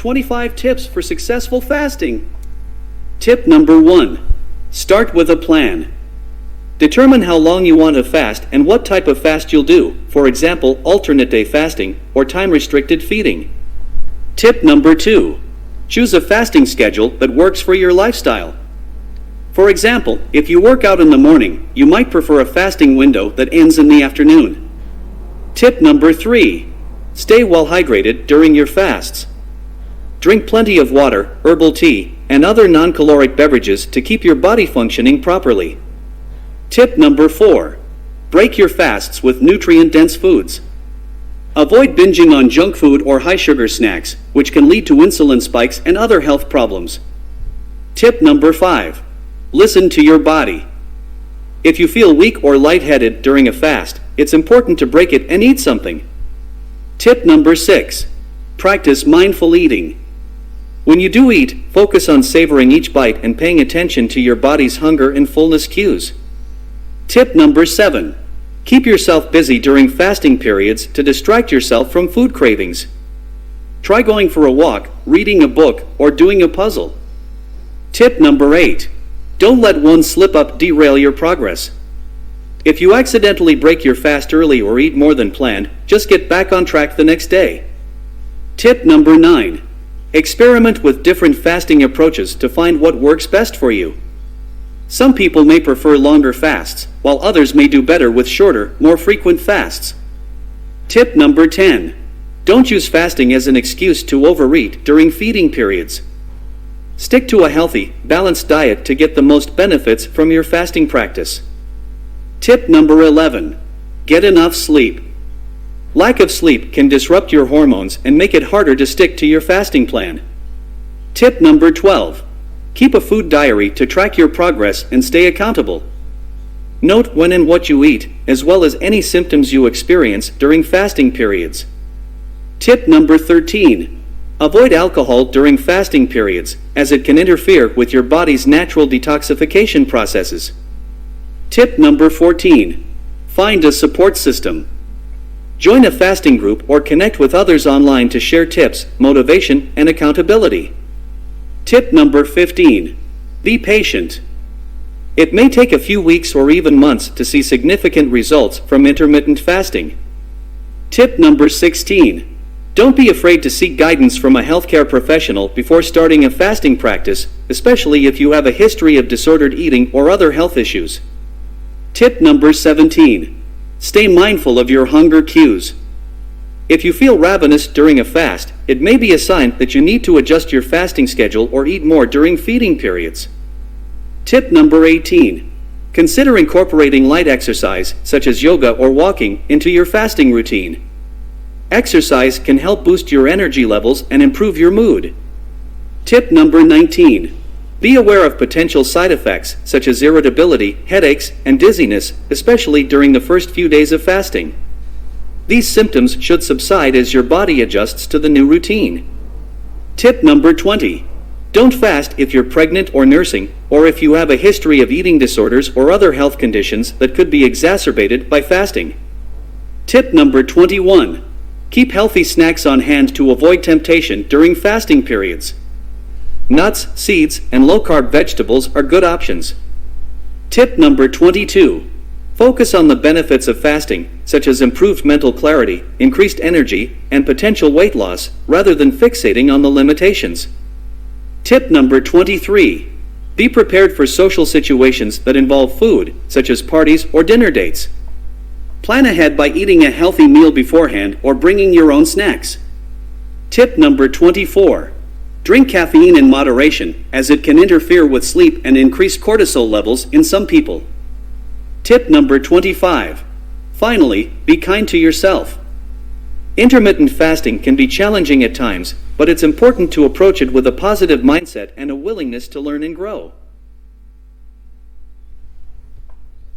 25 tips for successful fasting. Tip number 1. Start with a plan. Determine how long you want to fast and what type of fast you'll do, for example, alternate day fasting or time-restricted feeding. Tip number 2. Choose a fasting schedule that works for your lifestyle. For example, if you work out in the morning, you might prefer a fasting window that ends in the afternoon. Tip number 3. Stay well hydrated during your fasts. Drink plenty of water, herbal tea, and other non-caloric beverages to keep your body functioning properly. Tip number 4. Break your fasts with nutrient-dense foods. Avoid binging on junk food or high-sugar snacks, which can lead to insulin spikes and other health problems. Tip number 5. Listen to your body. If you feel weak or lightheaded during a fast, it's important to break it and eat something. Tip number 6. Practice mindful eating. When you do eat, focus on savoring each bite and paying attention to your body's hunger and fullness cues. Tip number 7. Keep yourself busy during fasting periods to distract yourself from food cravings. Try going for a walk, reading a book, or doing a puzzle. Tip number 8. Don't let one slip-up derail your progress. If you accidentally break your fast early or eat more than planned, just get back on track the next day. Tip number 9. Experiment with different fasting approaches to find what works best for you. Some people may prefer longer fasts, while others may do better with shorter, more frequent fasts. Tip number 10. Don't use fasting as an excuse to overeat during feeding periods. Stick to a healthy, balanced diet to get the most benefits from your fasting practice. Tip number 11. Get enough sleep. Lack of sleep can disrupt your hormones and make it harder to stick to your fasting plan. Tip number 12. Keep a food diary to track your progress and stay accountable. Note when and what you eat, as well as any symptoms you experience during fasting periods. Tip number 13. Avoid alcohol during fasting periods, as it can interfere with your body's natural detoxification processes. Tip number 14. Find a support system. Join a fasting group or connect with others online to share tips, motivation, and accountability. Tip number 15. Be patient. It may take a few weeks or even months to see significant results from intermittent fasting. Tip number 16. Don't be afraid to seek guidance from a healthcare professional before starting a fasting practice, especially if you have a history of disordered eating or other health issues. Tip number 17. Stay mindful of your hunger cues. If you feel ravenous during a fast, it may be a sign that you need to adjust your fasting schedule or eat more during feeding periods. Tip number 18. Consider incorporating light exercise, such as yoga or walking, into your fasting routine. Exercise can help boost your energy levels and improve your mood. Tip number 19. Be aware of potential side effects, such as irritability, headaches, and dizziness, especially during the first few days of fasting. These symptoms should subside as your body adjusts to the new routine. Tip number 20. Don't fast if you're pregnant or nursing, or if you have a history of eating disorders or other health conditions that could be exacerbated by fasting. Tip number 21. Keep healthy snacks on hand to avoid temptation during fasting periods. Nuts, seeds, and low-carb vegetables are good options. Tip number 22. Focus on the benefits of fasting, such as improved mental clarity, increased energy, and potential weight loss, rather than fixating on the limitations. Tip number 23. Be prepared for social situations that involve food, such as parties or dinner dates. Plan ahead by eating a healthy meal beforehand or bringing your own snacks. Tip number 24. Drink caffeine in moderation, as it can interfere with sleep and increase cortisol levels in some people. Tip number 25. Finally, be kind to yourself. Intermittent fasting can be challenging at times, but it's important to approach it with a positive mindset and a willingness to learn and grow.